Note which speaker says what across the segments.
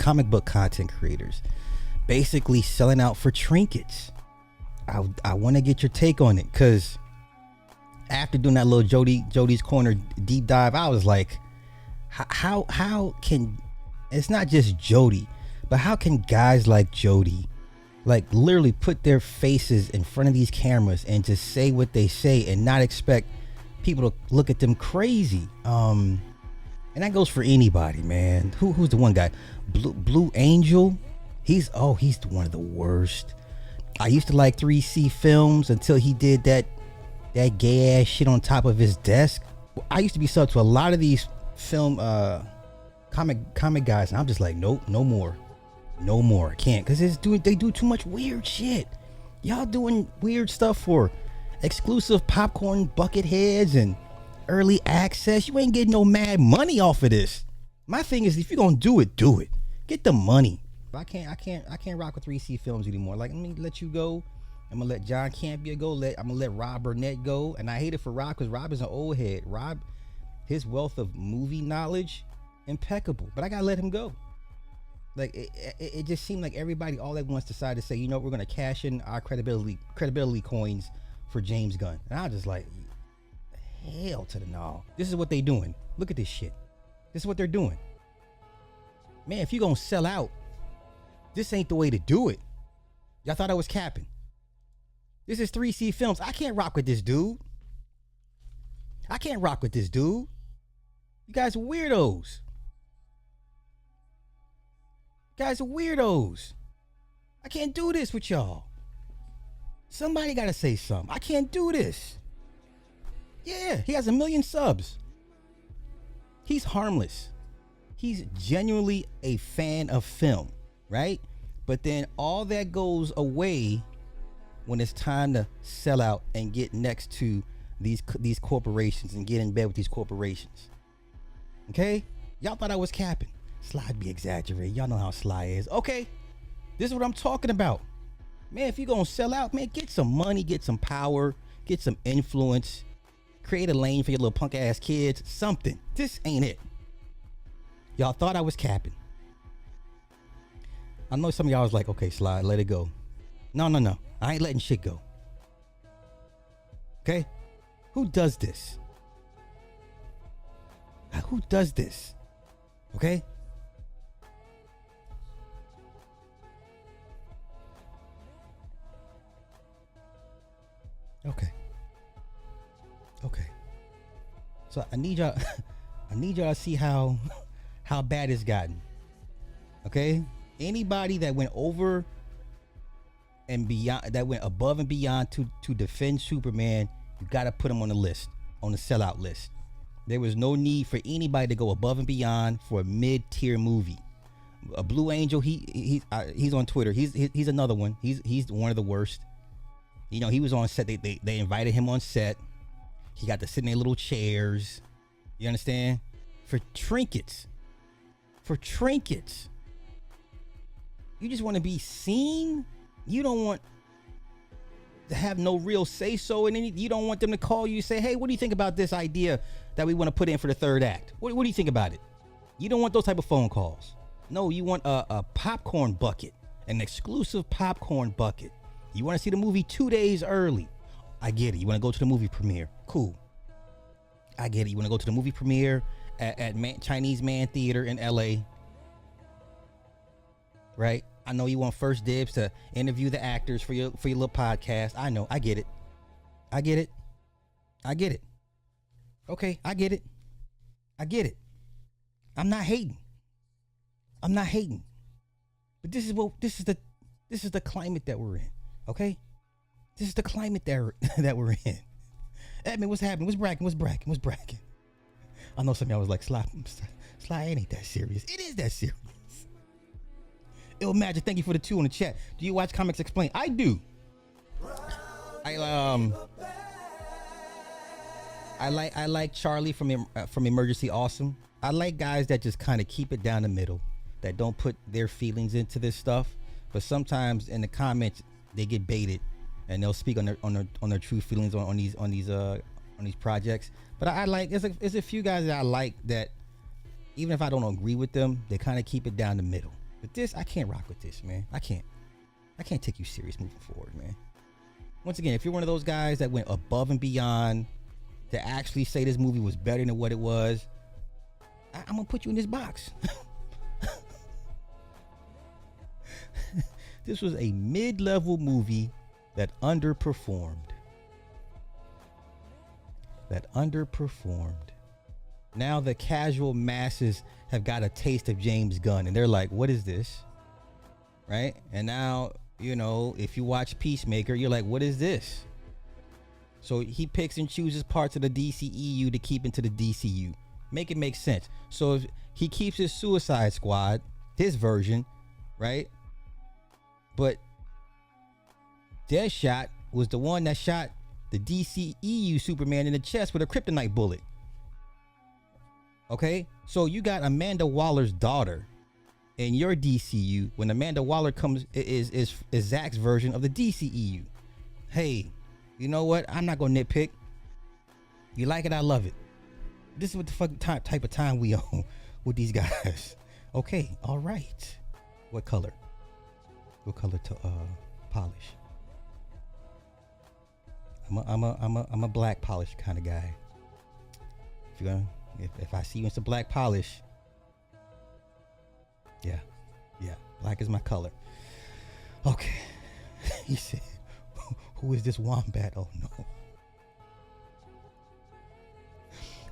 Speaker 1: comic book content creators basically selling out for trinkets. I want to get your take on it, because after doing that little Jody's Corner deep dive, I was like, how can, it's not just Jody, but how can guys like Jody like literally put their faces in front of these cameras and just say what they say and not expect people to look at them crazy? And that goes for anybody, man. Who's the one guy? Blue Angel. He's one of the worst. I used to like 3C Films until he did that gay ass shit on top of his desk. I used to be subbed to a lot of these film comic guys, and I'm just like, nope, no more. I can't, because they do too much weird shit. Y'all doing weird stuff for exclusive popcorn bucket heads and early access. You ain't getting no mad money off of this. My thing is, if you're gonna do it, get the money. But I can't rock with 3C Films anymore. Like, let me let you go. I'm gonna let John Campia go. I'm gonna let Rob Burnett go. And I hate it for Rob, because Rob is an old head. Rob, his wealth of movie knowledge, impeccable. But I gotta let him go. Like, it just seemed like everybody all at once decided to say, you know, we're gonna cash in our credibility coins for James Gunn. And I was just like, hell to the no. This is what they doing. Look at this shit. This is what they're doing. Man, if you gonna sell out, this ain't the way to do it. Y'all thought I was capping. This is 3C Films. I can't rock with this dude. You guys are weirdos. I can't do this with y'all. Somebody gotta say something. I can't do this. Yeah, he has 1 million subs. He's harmless. He's genuinely a fan of film, right? But then all that goes away when it's time to sell out and get next to these corporations and get in bed with these corporations. Okay? Y'all thought I was capping. Sly'd be exaggerating. Y'all know how Sly is. Okay, this is what I'm talking about. Man, if you're gonna sell out, man, get some money, get some power, get some influence, create a lane for your little punk ass kids, something. This ain't it. Y'all thought I was capping. I know some of y'all was like, okay, Sly, let it go. No. I ain't letting shit go. Okay? Who does this? Who does this? Okay? Okay. So I need y'all to see how bad it's gotten. Okay? Anybody that went over and beyond, that went above and beyond to defend Superman, you gotta put him on the list, on the sellout list. There was no need for anybody to go above and beyond for a mid-tier movie. A Blue Angel, he's on Twitter. He's another one. He's one of the worst. You know, he was on set. They invited him on set. He got to sit in their little chairs. You understand? For trinkets. You just want to be seen. You don't want to have no real say so, and you don't want them to call you and say, hey, what do you think about this idea that we want to put in for the third act? What do you think about it? You don't want those type of phone calls. No, you want a popcorn bucket, an exclusive popcorn bucket. You want to see the movie 2 days early. I get it. You want to go to the movie premiere. Cool. I get it. You want to go to the movie premiere at Chinese Man Theater in LA. Right? I know you want first dibs to interview the actors for your little podcast. I know. I get it. Okay, I get it. I'm not hating. But this is the climate that we're in. Okay? This is the climate that we're in. Edmund, what's happening? What's bracking? I know some of y'all was like, Sly, it ain't that serious. It is that serious. Ill Magic, thank you for the 2 on the chat. Do you watch Comics Explained? I do. I like Charlie from Emergency Awesome. I like guys that just kind of keep it down the middle, that don't put their feelings into this stuff. But sometimes in the comments they get baited, and they'll speak on their true feelings on these projects. But I like, there's a few guys that I like that, even if I don't agree with them, they kind of keep it down the middle. But this, I can't rock with this, man. I can't take you serious moving forward, man. Once again, if you're one of those guys that went above and beyond to actually say this movie was better than what it was, I'm gonna put you in this box. This was a mid-level movie that underperformed. Now the casual masses have got a taste of James Gunn, and they're like, what is this? Right? And now, you know, if you watch Peacemaker, you're like, what is this? So he picks and chooses parts of the DCEU to keep into the DCU. Make it make sense. So if he keeps his Suicide Squad, his version, right? But Deadshot was the one that shot the DCEU Superman in the chest with a kryptonite bullet. Okay, so you got Amanda Waller's daughter in your DCU when Amanda Waller comes is Zach's version of the DCEU. Hey, you know what? I'm not gonna nitpick. You like it, I love it. This is what the fuck type of time we on with these guys. Okay, all right. What color? What color to polish? I'm a black polish kind of guy. If you're gonna, if I see you in some black polish, yeah, black is my color. Okay. He said, who is this wombat? Oh no.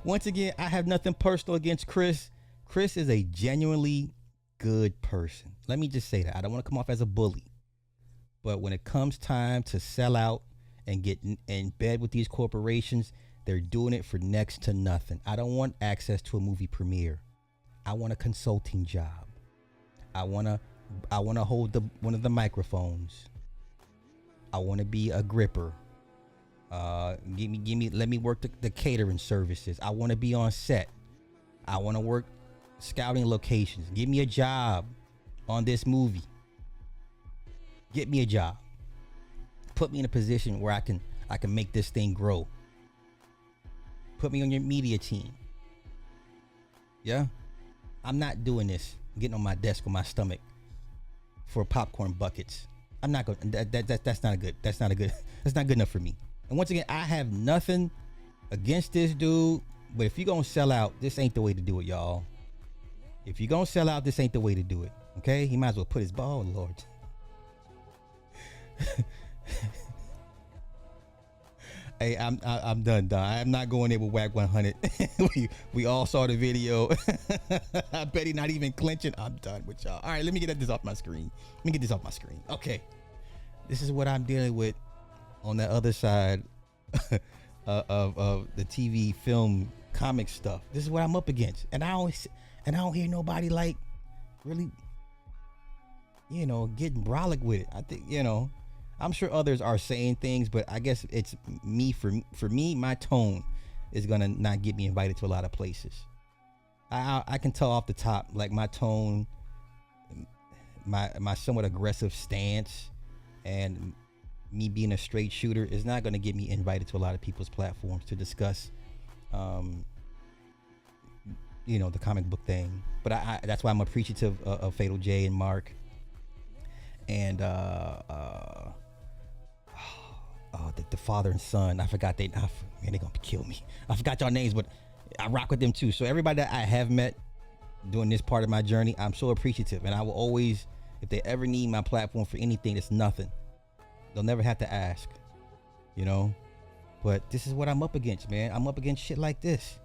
Speaker 1: Once again, I have nothing personal against Chris. Chris is a genuinely good person. Let me just say that. I don't want to come off as a bully. But when it comes time to sell out and get in bed with these corporations, they're doing it for next to nothing. I don't want access to a movie premiere. I want a consulting job. I want to hold one of the microphones. I want to be a gripper. Let me work the catering services. I want to be on set. I want to work scouting locations. Give me a job on this movie. Get me a job. Put me in a position where I can make this thing grow. Put me on your media team. Yeah? I'm not doing this, getting on my desk on my stomach for popcorn buckets. I'm not going. That's not good enough for me. And once again, I have nothing against this dude, but if you're gonna sell out, this ain't the way to do it, y'all. If you're gonna sell out, this ain't the way to do it. Okay? He might as well put his ball, Lord. Hey, I'm done. I'm not going there with Whack 100. we all saw the video. I bet he's not even clenching. I'm done with y'all. All right, let me get this off my screen. Okay, this is what I'm dealing with on the other side of the TV, film, comic stuff. This is what I'm up against, and I don't hear nobody like really, getting brolic with it. I think I'm sure others are saying things, but I guess it's me. For me, my tone is gonna not get me invited to a lot of places. I can tell off the top, like my tone, my somewhat aggressive stance, and me being a straight shooter is not gonna get me invited to a lot of people's platforms to discuss, the comic book thing. But that's why I'm appreciative of Fatal J and Mark, and the father and son. I forgot they're gonna kill me. I forgot y'all names, but I rock with them too. So everybody that I have met during this part of my journey, I'm so appreciative, and I will always, if they ever need my platform for anything, it's nothing. They'll never have to ask, But this is what I'm up against, man. I'm up against shit like this.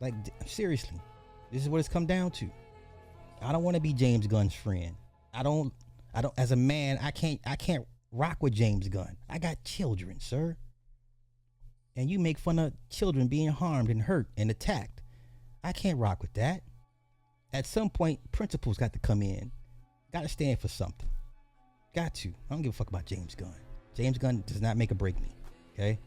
Speaker 1: Like, seriously, this is what it's come down to. I don't want to be James Gunn's friend. I don't. As a man, I can't rock with James Gunn. I got children, sir. And you make fun of children being harmed and hurt and attacked. I can't rock with that. At some point, principles got to come in. Got to stand for something. Got to. I don't give a fuck about James Gunn. James Gunn does not make or break me. Okay?